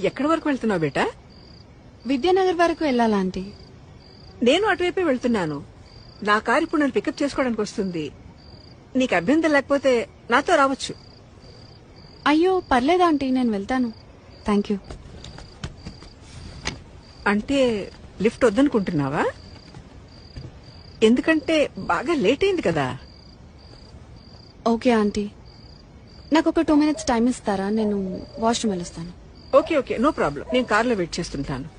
ఎక్కడి వరకు వెళ్తున్నావు బేటా? విద్యానగర్ వరకు వెళ్ళాలా ఆంటీ? నేను అటువైపే వెళ్తున్నాను. నా కారు ఇప్పుడు నన్ను పికప్ చేసుకోవడానికి వస్తుంది. నీకు అభ్యంతరం లేకపోతే నాతో రావచ్చు. అయ్యో పర్లేదు ఆంటీ, నేను వెళ్తాను. Thank you. అంటే లిఫ్ట్ వద్దనుకుంటున్నావా? ఎందుకంటే బాగా లేట్ అయింది కదా. ఓకే ఆంటీ, నాకు ఒక 2 minutes టైం ఇస్తారా? నేను వాష్రూమ్ వెళ్ళొస్తాను. Okay okay, no problem. నేను కార్లో వెయిట్ చేస్తుంటాను.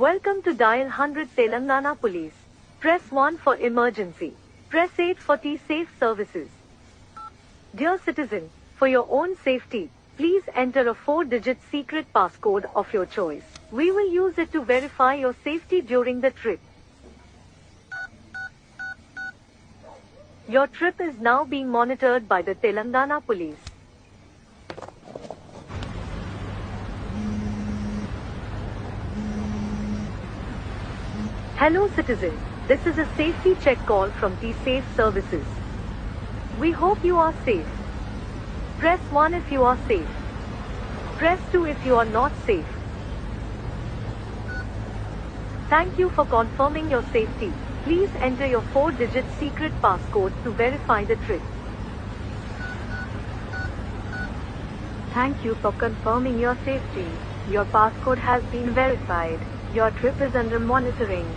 Welcome to Dial 100 Telangana Police. Press 1 for emergency. Press 8 for T-Safe services. Dear citizen, for your own safety, please enter a 4-digit secret passcode of your choice. We will use it to verify your safety during the trip. Your trip is now being monitored by the Telangana Police. Hello citizen, this is a safety check call from T-Safe services. We hope you are safe. Press 1 if you are safe. Press 2 if you are not safe. Thank you for confirming your safety. Please enter your 4-digit secret passcode to verify the trip. Thank you for confirming your safety. Your passcode has been verified. Your trip is under monitoring.